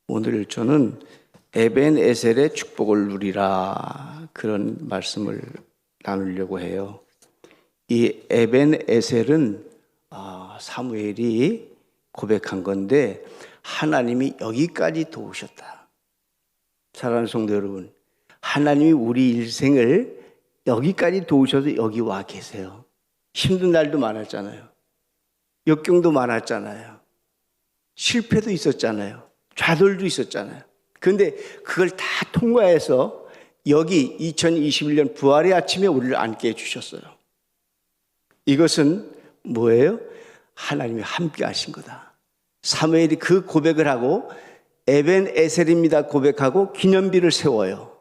오늘 저는 에벤에셀의 축복을 누리라, 그런 말씀을 나누려고 해요. 이 에벤에셀은 사무엘이 고백한 건데 하나님이 여기까지 도우셨다. 사랑하는 성도 여러분, 하나님이 우리 일생을 여기까지 도우셔서 여기 와 계세요. 힘든 날도 많았잖아요. 역경도 많았잖아요. 실패도 있었잖아요. 좌절도 있었잖아요. 그런데 그걸 다 통과해서 여기 2021년 부활의 아침에 우리를 앉게 해주셨어요. 이것은 뭐예요? 하나님이 함께 하신 거다. 사무엘이 그 고백을 하고 에벤에셀입니다 고백하고 기념비를 세워요.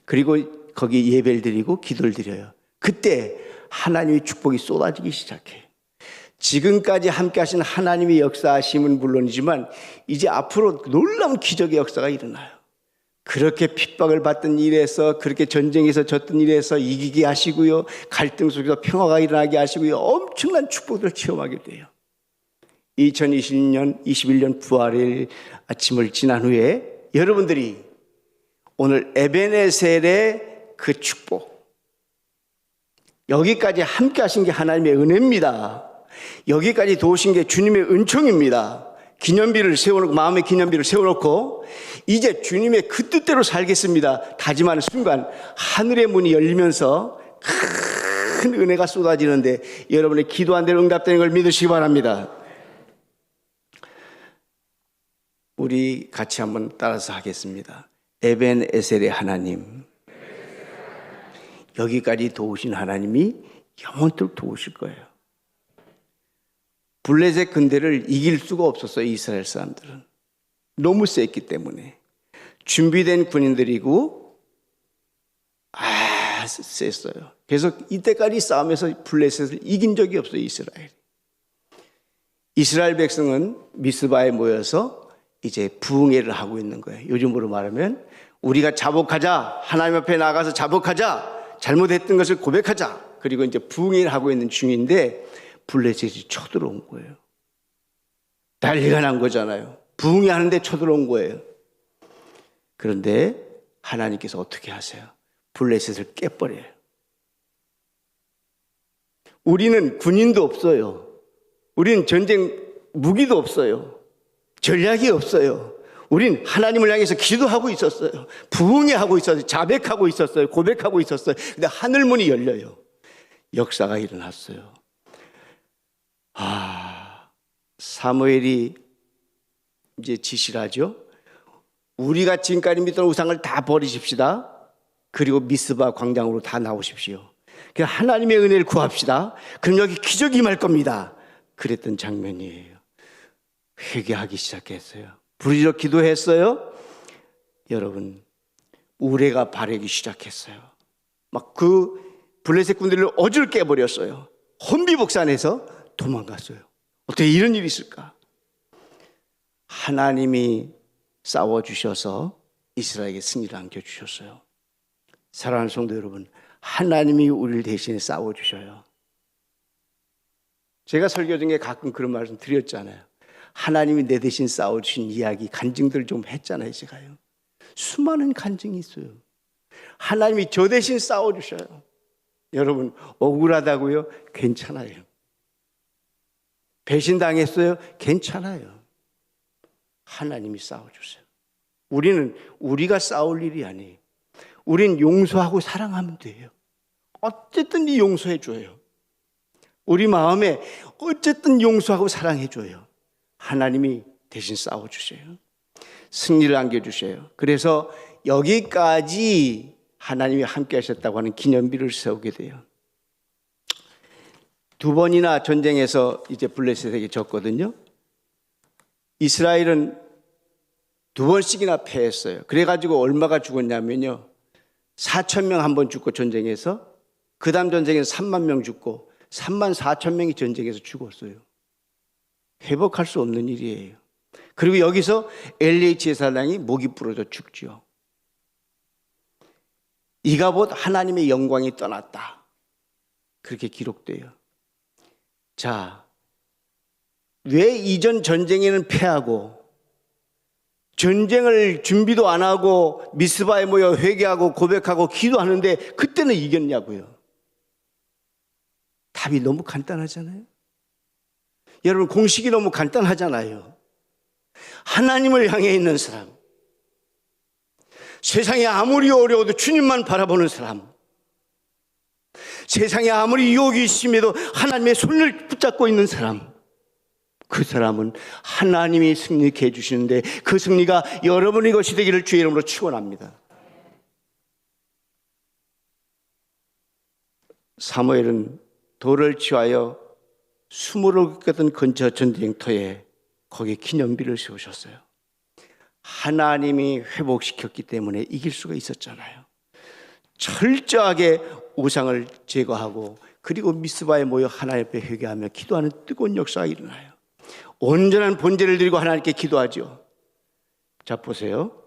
그리고 거기 예배를 드리고 기도를 드려요. 그때 하나님의 축복이 쏟아지기 시작해요. 지금까지 함께 하신 하나님의 역사하심은 물론이지만 이제 앞으로 놀라운 기적의 역사가 일어나요. 그렇게 핍박을 받던 일에서, 그렇게 전쟁에서 졌던 일에서 이기게 하시고요, 갈등 속에서 평화가 일어나게 하시고요, 엄청난 축복들을 체험하게 돼요. 2021년 부활의 아침을 지난 후에 여러분들이 오늘 에벤에셀의 그 축복, 여기까지 함께 하신 게 하나님의 은혜입니다. 여기까지 도우신 게 주님의 은총입니다. 기념비를 세워놓고, 마음의 기념비를 세워놓고 이제 주님의 그 뜻대로 살겠습니다 다짐하는 순간 하늘의 문이 열리면서 큰 은혜가 쏟아지는데 여러분의 기도한 대로 응답되는 걸 믿으시기 바랍니다. 우리 같이 한번 따라서 하겠습니다. 에벤에셀의 하나님, 여기까지 도우신 하나님이 영원토록 도우실 거예요. 블레셋 군대를 이길 수가 없었어요. 이스라엘 사람들은 너무 셌기 때문에. 준비된 군인들이고 셌어요. 그래서 이때까지 싸움에서 블레셋을 이긴 적이 없어요. 이스라엘 백성은 미스바에 모여서 이제 부흥회를 하고 있는 거예요. 요즘으로 말하면 우리가 자복하자, 하나님 앞에 나가서 자복하자, 잘못했던 것을 고백하자, 그리고 이제 부흥회를 하고 있는 중인데 블레셋이 쳐들어온 거예요. 난리가 난 거잖아요. 부흥회 하는데 쳐들어온 거예요. 그런데 하나님께서 어떻게 하세요? 블레셋을 깨버려요. 우리는 군인도 없어요. 우리는 전쟁 무기도 없어요. 전략이 없어요. 우린 하나님을 향해서 기도하고 있었어요. 부흥회 하고 있었어요. 자백하고 있었어요. 고백하고 있었어요. 근데 하늘문이 열려요. 역사가 일어났어요. 사무엘이 이제 지시를 하죠. 우리가 지금까지 믿던 우상을 다 버리십시다. 그리고 미스바 광장으로 다 나오십시오. 그냥 하나님의 은혜를 구합시다. 그럼 여기 기적이 임할 겁니다. 그랬던 장면이에요. 회개하기 시작했어요. 부르짖어 기도했어요. 여러분, 우레가 바래기 시작했어요. 막 그 블레셋 군대를 어질 깨버렸어요. 혼비복산해서 도망갔어요. 어떻게 이런 일이 있을까? 하나님이 싸워주셔서 이스라엘에게 승리를 안겨주셨어요. 사랑하는 성도 여러분, 하나님이 우리를 대신에 싸워주셔요. 제가 설교 중에 가끔 그런 말씀 드렸잖아요. 하나님이 내 대신 싸워주신 이야기, 간증들 좀 했잖아요. 제가요. 수많은 간증이 있어요. 하나님이 저 대신 싸워주셔요. 여러분, 억울하다고요? 괜찮아요. 배신당했어요? 괜찮아요. 하나님이 싸워주세요. 우리는 우리가 싸울 일이 아니에요. 우린 용서하고 사랑하면 돼요. 어쨌든 용서해줘요. 우리 마음에 어쨌든 용서하고 사랑해줘요. 하나님이 대신 싸워주세요. 승리를 안겨주세요. 그래서 여기까지 하나님이 함께 하셨다고 하는 기념비를 세우게 돼요. 2번이나 전쟁에서 이제 블레셋에게 졌거든요. 이스라엘은 2번씩이나 패했어요. 그래가지고 얼마가 죽었냐면요. 4,000명 한 번 죽고 전쟁에서, 그 다음 전쟁에서 3만 명 죽고 3만 4천 명이 전쟁에서 죽었어요. 회복할 수 없는 일이에요. 그리고 여기서 LH 제사장이 목이 부러져 죽죠. 이가봇 하나님의 영광이 떠났다. 그렇게 기록돼요. 자, 왜 이전 전쟁에는 패하고 전쟁을 준비도 안 하고 미스바에 모여 회개하고 고백하고 기도하는데 그때는 이겼냐고요? 답이 너무 간단하잖아요. 여러분, 공식이 너무 간단하잖아요. 하나님을 향해 있는 사람, 세상에 아무리 어려워도 주님만 바라보는 사람, 세상에 아무리 유혹이 있음에도 하나님의 손을 붙잡고 있는 사람, 그 사람은 하나님이 승리케 해주시는데 그 승리가 여러분의 것이 되기를 주의 이름으로 축원합니다. 사무엘은 돌을 취하여 수모를 겪었던 근처 전쟁터에 거기에 기념비를 세우셨어요. 하나님이 회복시켰기 때문에 이길 수가 있었잖아요. 철저하게 우상을 제거하고 그리고 미스바에 모여 하나님 앞에 회개하며 기도하는 뜨거운 역사가 일어나요. 온전한 번제를 드리고 하나님께 기도하죠. 자, 보세요.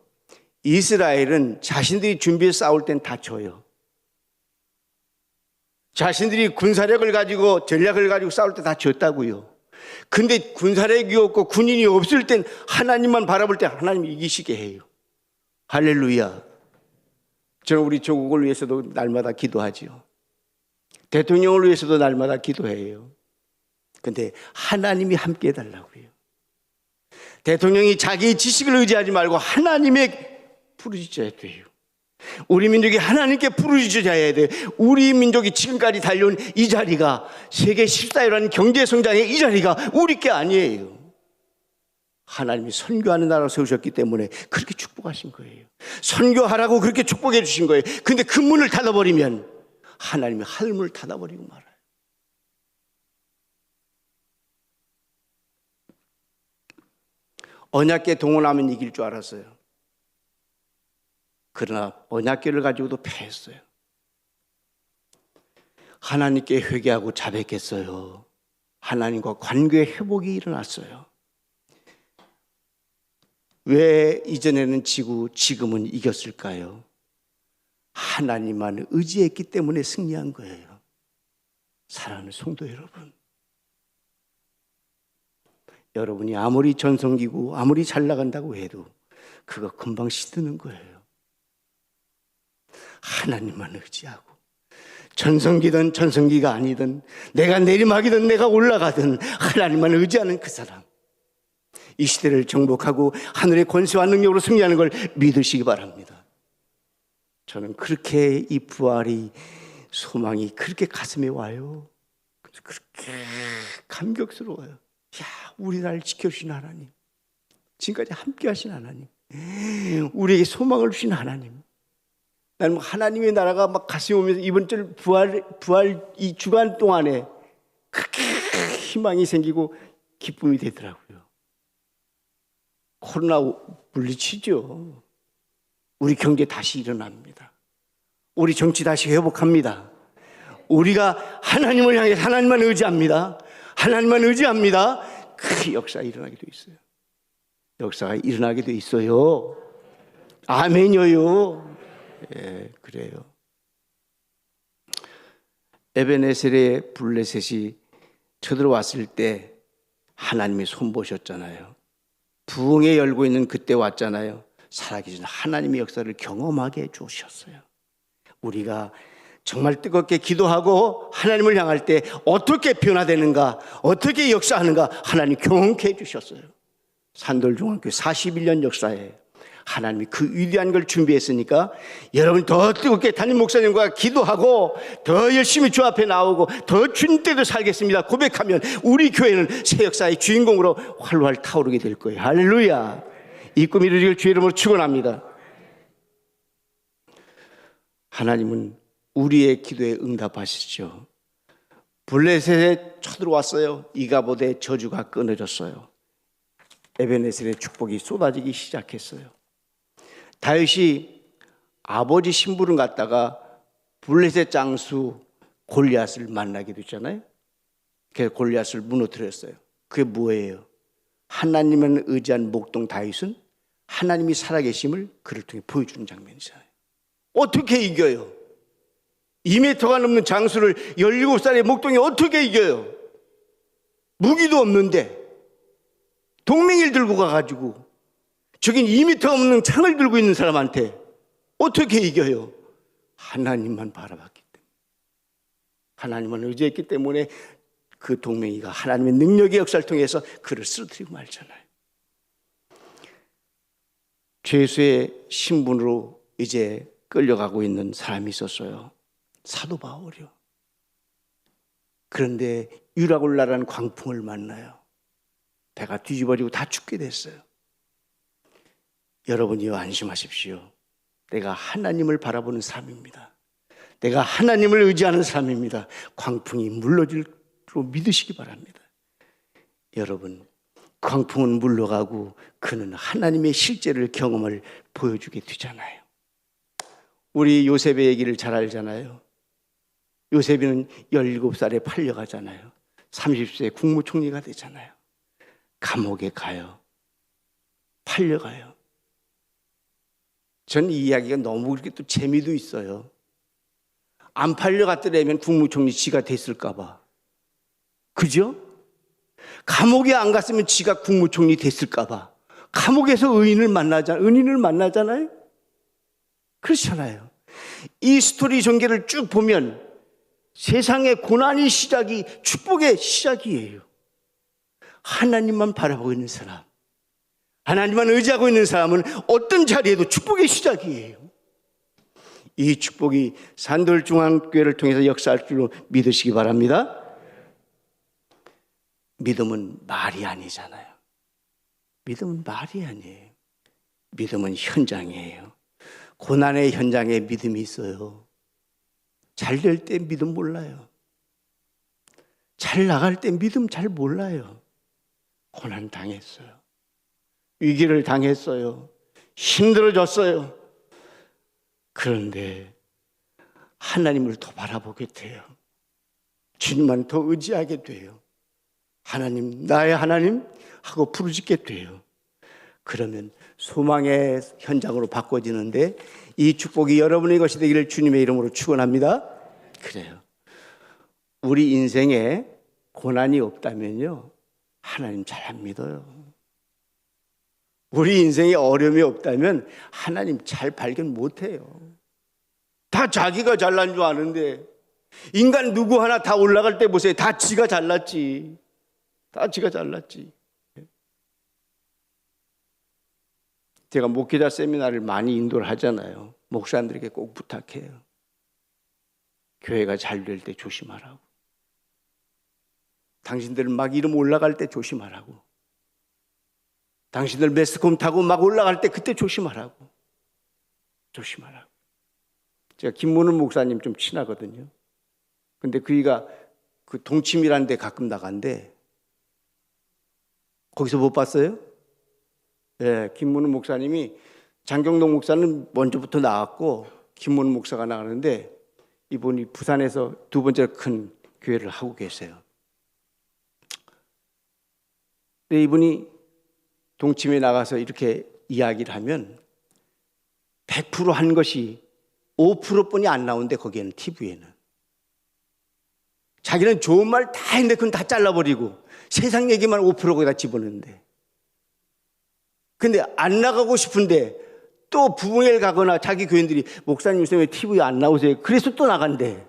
이스라엘은 자신들이 준비해서 싸울 땐 다 져요. 자신들이 군사력을 가지고 전략을 가지고 싸울 때 다 졌다고요. 근데 군사력이 없고 군인이 없을 땐 하나님만 바라볼 때 하나님이 이기시게 해요. 할렐루야. 저는 우리 조국을 위해서도 날마다 기도하지요. 대통령을 위해서도 날마다 기도해요. 근데 하나님이 함께 해달라고요. 대통령이 자기의 지식을 의지하지 말고 하나님의 부르짖어야 돼요. 우리 민족이 하나님께 부르짖어야 돼. 우리 민족이 지금까지 달려온 이 자리가 세계 14위라는 경제 성장의 이 자리가 우리 게 아니에요. 하나님이 선교하는 나라를 세우셨기 때문에 그렇게 축복하신 거예요. 선교하라고 그렇게 축복해 주신 거예요. 근데 그 문을 닫아버리면 하나님이 하늘문을 닫아버리고 말아요. 언약궤 동원하면 이길 줄 알았어요. 그러나 언약궤를 가지고도 패했어요. 하나님께 회개하고 자백했어요. 하나님과 관계 회복이 일어났어요. 왜 이전에는 지고 지금은 이겼을까요? 하나님만 의지했기 때문에 승리한 거예요. 사랑하는 성도 여러분, 여러분이 아무리 전성기고 아무리 잘 나간다고 해도 그거 금방 시드는 거예요. 하나님만 의지하고 전성기든 전성기가 아니든 내가 내리막이든 내가 올라가든 하나님만 의지하는 그 사람, 이 시대를 정복하고 하늘의 권세와 능력으로 승리하는 걸 믿으시기 바랍니다. 저는 그렇게 이 부활이 소망이 그렇게 가슴에 와요. 그렇게 감격스러워요. 야, 우리 나라를 지켜주신 하나님, 지금까지 함께 하신 하나님, 우리에게 소망을 주신 하나님. 나는 하나님의 나라가 막 가슴에 오면서 이번 주 부활 이 주간 동안에 그렇게 희망이 생기고 기쁨이 되더라고요. 코로나 물리치죠. 우리 경제 다시 일어납니다. 우리 정치 다시 회복합니다. 우리가 하나님을 향해 하나님만 의지합니다. 하나님만 의지합니다. 그 역사가 일어나게 돼 있어요. 역사가 일어나게 돼 있어요. 아멘이요. 예, 그래요. 에벤에셀의 블레셋이 쳐들어왔을 때 하나님이 손보셨잖아요. 부흥에 열고 있는 그때 왔잖아요. 살아계신 하나님의 역사를 경험하게 해주셨어요. 우리가 정말 뜨겁게 기도하고 하나님을 향할 때 어떻게 변화되는가, 어떻게 역사하는가 하나님 경험케 해주셨어요. 산돌중학교 41년 역사에 하나님이 그 위대한 걸 준비했으니까 여러분 더 뜨겁게 담임 목사님과 기도하고 더 열심히 주 앞에 나오고 더 주님 때도 살겠습니다 고백하면 우리 교회는 새 역사의 주인공으로 활활 타오르게 될 거예요. 할렐루야. 이 꿈이 이루어질 주의 이름으로 축원합니다. 하나님은 우리의 기도에 응답하시죠. 블레셋에 쳐들어왔어요. 이가봇의 저주가 끊어졌어요. 에벤에셀의 축복이 쏟아지기 시작했어요. 다윗이 아버지 심부름 갔다가 블레셋 장수 골리앗을 만나게 됐잖아요. 그래서 골리앗을 무너뜨렸어요. 그게 뭐예요? 하나님을 의지한 목동 다윗은 하나님이 살아계심을 그를 통해 보여주는 장면이잖아요. 어떻게 이겨요? 2m가 넘는 장수를 17살의 목동이 어떻게 이겨요? 무기도 없는데 동맹이를 들고 가가지고 저긴 2m 넘는 창을 들고 있는 사람한테 어떻게 이겨요? 하나님만 바라봤기 때문에, 하나님만 의지했기 때문에 그 동맹이가 하나님의 능력의 역사를 통해서 그를 쓰러뜨리고 말잖아요. 죄수의 신분으로 이제 끌려가고 있는 사람이 있었어요. 사도 바울이요. 그런데 유라굴라라는 광풍을 만나요. 배가 뒤집어지고 다 죽게 됐어요. 여러분이 안심하십시오. 내가 하나님을 바라보는 사람입니다. 내가 하나님을 의지하는 사람입니다. 광풍이 물러질 줄 믿으시기 바랍니다. 여러분, 광풍은 물러가고 그는 하나님의 실제를 경험을 보여주게 되잖아요. 우리 요셉의 얘기를 잘 알잖아요. 요셉이는 17살에 팔려가잖아요. 30세에 국무총리가 되잖아요. 감옥에 가요. 팔려가요. 전 이 이야기가 너무 그렇게 또 재미도 있어요. 안 팔려갔더라면 국무총리 지가 됐을까 봐. 그죠? 감옥에 안 갔으면 지가 국무총리 됐을까 봐. 감옥에서 은인을 만나잖아요. 그렇잖아요. 이 스토리 전개를 쭉 보면 세상의 고난의 시작이 축복의 시작이에요. 하나님만 바라보고 있는 사람, 하나님만 의지하고 있는 사람은 어떤 자리에도 축복의 시작이에요. 이 축복이 산돌중앙교회를 통해서 역사할 줄로 믿으시기 바랍니다. 믿음은 말이 아니잖아요. 믿음은 말이 아니에요. 믿음은 현장이에요. 고난의 현장에 믿음이 있어요. 잘 될 때 믿음 몰라요. 잘 나갈 때 믿음 잘 몰라요. 고난 당했어요. 위기를 당했어요. 힘들어졌어요. 그런데 하나님을 더 바라보게 돼요. 주님만 더 의지하게 돼요. 하나님, 나의 하나님 하고 부르짖게 돼요. 그러면 소망의 현장으로 바꿔지는데 이 축복이 여러분의 것이 되기를 주님의 이름으로 축원합니다. 그래요. 우리 인생에 고난이 없다면요, 하나님 잘 안 믿어요. 우리 인생에 어려움이 없다면 하나님 잘 발견 못해요. 다 자기가 잘난 줄 아는데, 인간 누구 하나 다 올라갈 때 보세요. 다 지가 잘났지. 다 지가 잘났지. 제가 목회자 세미나를 많이 인도를 하잖아요. 목사님들에게 꼭 부탁해요. 교회가 잘 될 때 조심하라고. 당신들 막 이름 올라갈 때 조심하라고. 당신들 매스컴 타고 막 올라갈 때 그때 조심하라고. 조심하라고. 제가 김문훈 목사님 좀 친하거든요. 근데 그이가 그 동침이라는 데 가끔 나간대. 거기서 못 봤어요? 네, 김문훈 목사님이, 장경동 목사는 먼저부터 나왔고 김문훈 목사가 나가는데 이분이 부산에서 두 번째 큰 교회를 하고 계세요. 근데 이분이 동침에 나가서 이렇게 이야기를 하면 100% 한 것이 5%뿐이 안 나오는데, 거기에는 TV에는 자기는 좋은 말 다 했는데 그건 다 잘라버리고 세상 얘기만 5% 거기다 집어넣는데, 근데 안 나가고 싶은데 또 부흥회를 가거나 자기 교인들이 목사님 요새 왜 TV에 안 나오세요? 그래서 또 나간대.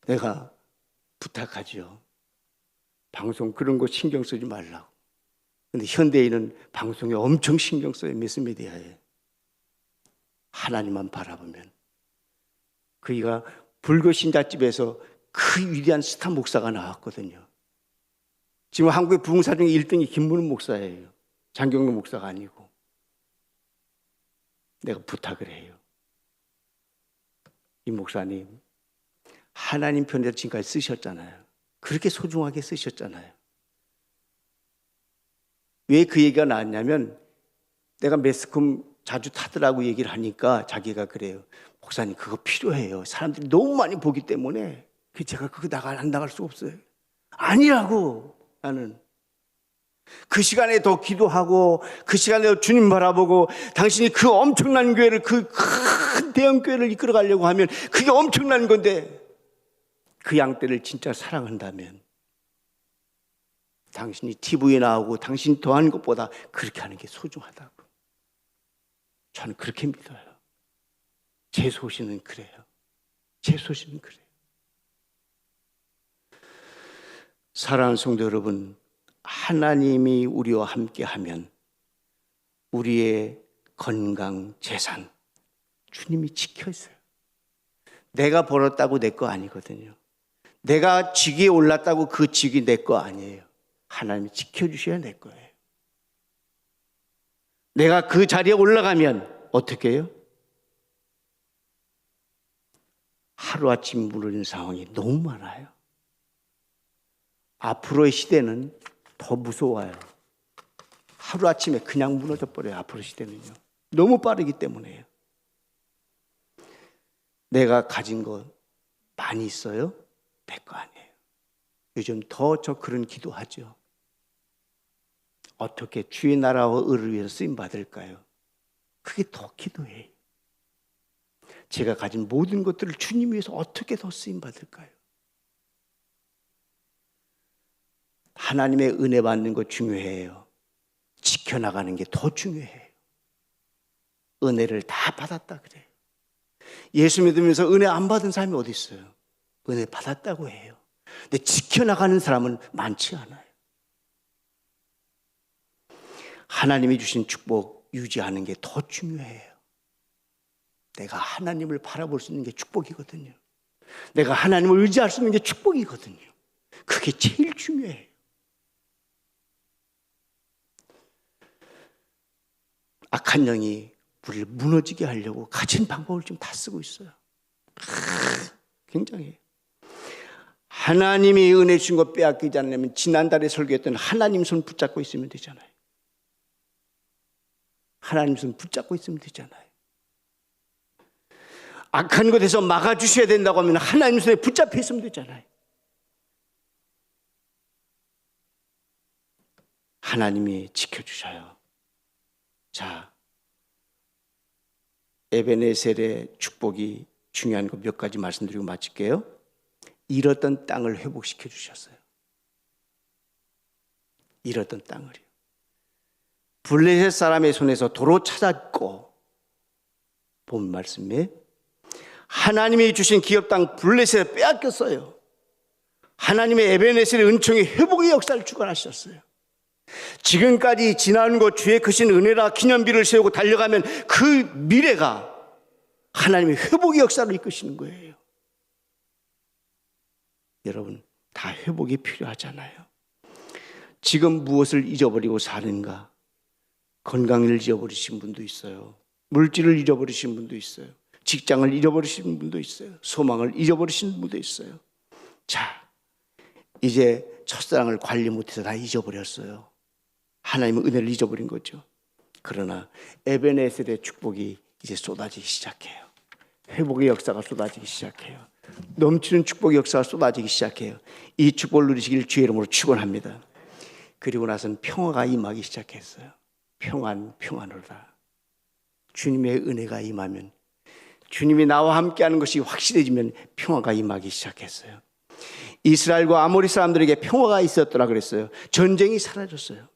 내가 부탁하죠. 방송 그런 거 신경 쓰지 말라고. 근데 현대인은 방송에 엄청 신경 써요. 매스미디어에. 하나님만 바라보면. 그이가 불교신자집에서 그 위대한 스타 목사가 나왔거든요. 지금 한국의 부흥사 중에 1등이 김문훈 목사예요. 장경록 목사가 아니고. 내가 부탁을 해요. 이 목사님, 하나님 편에서 지금까지 쓰셨잖아요. 그렇게 소중하게 쓰셨잖아요. 왜 그 얘기가 나왔냐면, 내가 매스컴 자주 타더라고 얘기를 하니까 자기가 그래요. 목사님, 그거 필요해요. 사람들이 너무 많이 보기 때문에 제가 그거 안 나갈 수 없어요. 아니라고. 나는 그 시간에 더 기도하고 그 시간에 더 주님 바라보고 당신이 그 엄청난 교회를 그 큰 대형 교회를 이끌어 가려고 하면 그게 엄청난 건데 그 양떼를 진짜 사랑한다면 당신이 TV에 나오고 당신이 더하는 것보다 그렇게 하는 게 소중하다고 저는 그렇게 믿어요. 제 소신은 그래요. 제 소신은 그래요. 사랑하는 성도 여러분, 하나님이 우리와 함께하면 우리의 건강, 재산 주님이 지켜있어요. 내가 벌었다고 내 거 아니거든요. 내가 직위에 올랐다고 그 직위 내 거 아니에요. 하나님이 지켜주셔야 내 거예요. 내가 그 자리에 올라가면 어떻게 해요? 하루아침 무너지는 상황이 너무 많아요. 앞으로의 시대는 더 무서워요. 하루아침에 그냥 무너져 버려요. 앞으로 시대는요. 너무 빠르기 때문에요. 내가 가진 거 많이 있어요? 내 거 아니에요. 요즘 더 저 그런 기도하죠. 어떻게 주의 나라와 의를 위해서 쓰임 받을까요? 그게 더 기도해요. 제가 가진 모든 것들을 주님 위해서 어떻게 더 쓰임 받을까요? 하나님의 은혜 받는 거 중요해요. 지켜나가는 게 더 중요해요. 은혜를 다 받았다 그래요. 예수 믿으면서 은혜 안 받은 사람이 어디 있어요? 은혜 받았다고 해요. 근데 지켜나가는 사람은 많지 않아요. 하나님이 주신 축복 유지하는 게 더 중요해요. 내가 하나님을 바라볼 수 있는 게 축복이거든요. 내가 하나님을 의지할 수 있는 게 축복이거든요. 그게 제일 중요해요. 악한 영이 우리를 무너지게 하려고 가진 방법을 지금 다 쓰고 있어요. 굉장히 하나님이 은혜 주신 거 빼앗기지 않으려면 지난달에 설교했던 하나님 손 붙잡고 있으면 되잖아요. 하나님 손 붙잡고 있으면 되잖아요. 악한 것에서 막아주셔야 된다고 하면 하나님 손에 붙잡혀 있으면 되잖아요. 하나님이 지켜주셔요. 자, 에베네셀의 축복이 중요한 거 몇 가지 말씀드리고 마칠게요. 잃었던 땅을 회복시켜 주셨어요. 잃었던 땅을요. 블레셋 사람의 손에서 도로 찾았고, 본 말씀에 하나님이 주신 기업 땅 블레셋에 빼앗겼어요. 하나님의 에베네셀의 은총이 회복의 역사를 주관하셨어요. 지금까지 지나는 것 주의 크신 은혜라 기념비를 세우고 달려가면 그 미래가 하나님의 회복의 역사를 이끄시는 거예요. 여러분, 다 회복이 필요하잖아요. 지금 무엇을 잊어버리고 사는가? 건강을 잊어버리신 분도 있어요. 물질을 잊어버리신 분도 있어요. 직장을 잊어버리신 분도 있어요. 소망을 잊어버리신 분도 있어요. 자, 이제 첫사랑을 관리 못해서 다 잊어버렸어요. 하나님의 은혜를 잊어버린 거죠. 그러나 에베네셀의 축복이 이제 쏟아지기 시작해요. 회복의 역사가 쏟아지기 시작해요. 넘치는 축복의 역사가 쏟아지기 시작해요. 이 축복을 누리시길 주의 이름으로 축원합니다. 그리고 나서는 평화가 임하기 시작했어요. 평안으로다. 주님의 은혜가 임하면, 주님이 나와 함께하는 것이 확실해지면 평화가 임하기 시작했어요. 이스라엘과 아모리 사람들에게 평화가 있었더라 그랬어요. 전쟁이 사라졌어요.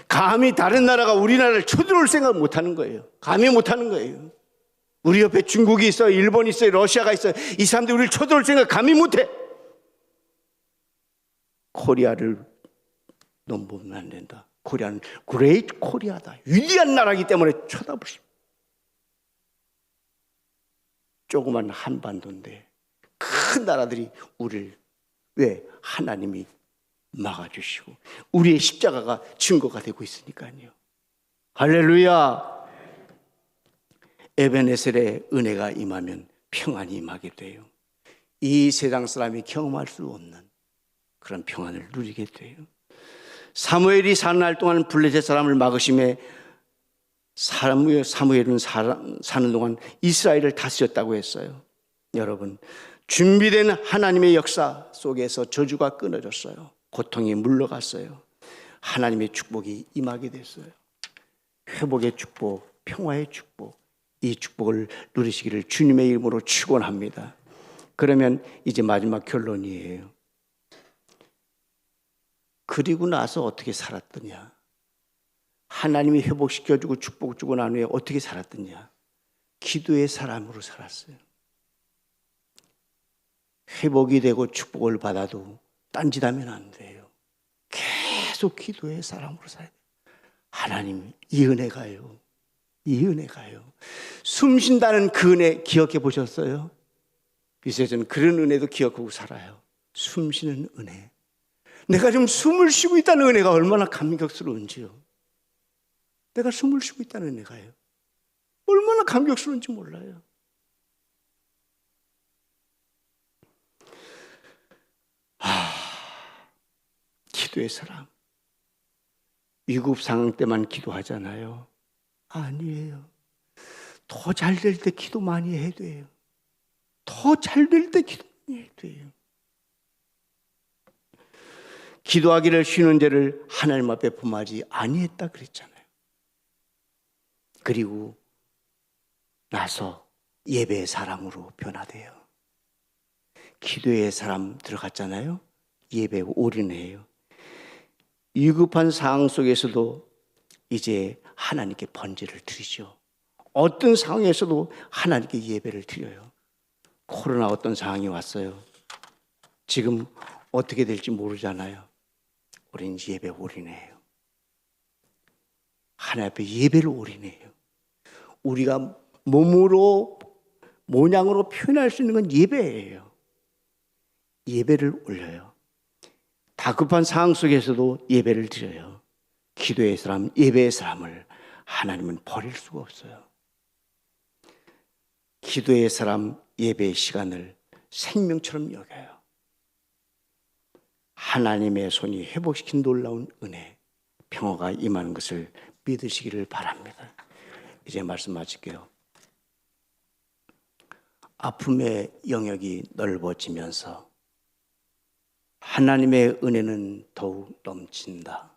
감히 다른 나라가 우리나라를 쳐들어올 생각을 못하는 거예요. 감히 못하는 거예요. 우리 옆에 중국이 있어요, 일본이 있어요, 러시아가 있어요. 이 사람들이 우리를 쳐들어올 생각 감히 못해. 코리아를 넘보면 안 된다. 코리아는 그레이트 코리아다. 위대한 나라이기 때문에 쳐다볼 수. 조그만 한반도인데 큰 나라들이 우리를, 왜? 하나님이 막아주시고 우리의 십자가가 증거가 되고 있으니까요. 할렐루야. 에베네셀의 은혜가 임하면 평안이 임하게 돼요. 이 세상 사람이 경험할 수 없는 그런 평안을 누리게 돼요. 사무엘이 사는 날 동안 블레셋 사람을 막으심에 사무엘은 사는 동안 이스라엘을 다스렸다고 했어요. 여러분, 준비된 하나님의 역사 속에서 저주가 끊어졌어요. 고통이 물러갔어요. 하나님의 축복이 임하게 됐어요. 회복의 축복, 평화의 축복, 이 축복을 누리시기를 주님의 이름으로 축원합니다. 그러면 이제 마지막 결론이에요. 그리고 나서 어떻게 살았더냐? 하나님이 회복시켜주고 축복 주고 난 후에 어떻게 살았더냐? 기도의 사람으로 살았어요. 회복이 되고 축복을 받아도 딴짓하면 안 돼요. 계속 기도의 사람으로 살아야 돼요. 하나님, 이 은혜가요. 이 은혜가요. 숨 쉰다는 그 은혜 기억해 보셨어요? 그래서 저는 그런 은혜도 기억하고 살아요. 숨 쉬는 은혜. 내가 지금 숨을 쉬고 있다는 은혜가 얼마나 감격스러운지요. 내가 숨을 쉬고 있다는 은혜가요. 얼마나 감격스러운지 몰라요. 기도의 사람. 위급 상황 때만 기도하잖아요. 아니에요. 더 잘 될 때 기도 많이 해야 돼요. 더 잘 될 때 기도 많이 해야 돼요. 기도하기를 쉬는 죄를 하나님 앞에 범하지 아니했다 그랬잖아요. 그리고 나서 예배의 사람으로 변화돼요. 기도의 사람 들어갔잖아요. 예배에 올인해요. 위급한 상황 속에서도 이제 하나님께 번제를 드리죠. 어떤 상황에서도 하나님께 예배를 드려요. 코로나 어떤 상황이 왔어요. 지금 어떻게 될지 모르잖아요. 우리는 예배 올인해요. 하나님 앞에 예배를 올인해요. 우리가 몸으로 모양으로 표현할 수 있는 건 예배예요. 예배를 올려요. 다급한 상황 속에서도 예배를 드려요. 기도의 사람, 예배의 사람을 하나님은 버릴 수가 없어요. 기도의 사람, 예배의 시간을 생명처럼 여겨요. 하나님의 손이 회복시킨 놀라운 은혜, 평화가 임하는 것을 믿으시기를 바랍니다. 이제 말씀 마칠게요. 아픔의 영역이 넓어지면서 하나님의 은혜는 더욱 넘친다.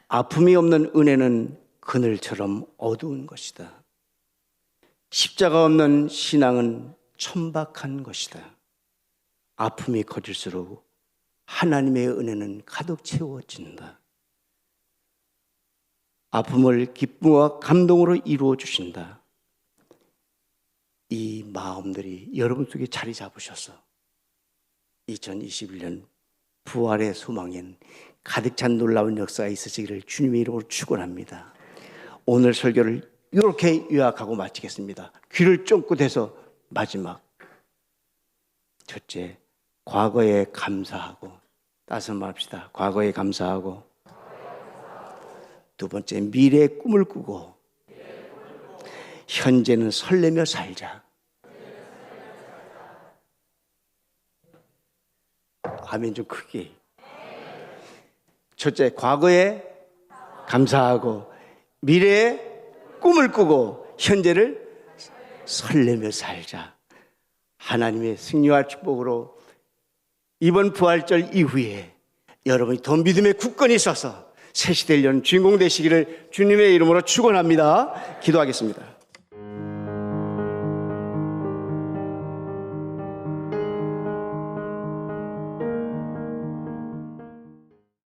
아픔이 없는 은혜는 그늘처럼 어두운 것이다. 십자가 없는 신앙은 천박한 것이다. 아픔이 커질수록 하나님의 은혜는 가득 채워진다. 아픔을 기쁨과 감동으로 이루어 주신다. 이 마음들이 여러분 속에 자리 잡으셔서 2021년 부활의 소망엔 가득 찬 놀라운 역사가 있으시기를 주님의 이름으로 축원합니다. 오늘 설교를 이렇게 요약하고 마치겠습니다. 귀를 쫑긋 해서 마지막. 첫째, 과거에 감사하고, 따서 말합시다. 과거에 감사하고. 두 번째, 미래의 꿈을 꾸고, 현재는 설레며 살자. 아멘 좀 크게. 첫째, 과거에 감사하고, 미래의 꿈을 꾸고, 현재를 설레며 살자. 하나님의 승리와 축복으로 이번 부활절 이후에 여러분이 더 믿음의 굳건히 있어서 새 시대를 여는 주인공 되시기를 주님의 이름으로 축원합니다. 기도하겠습니다.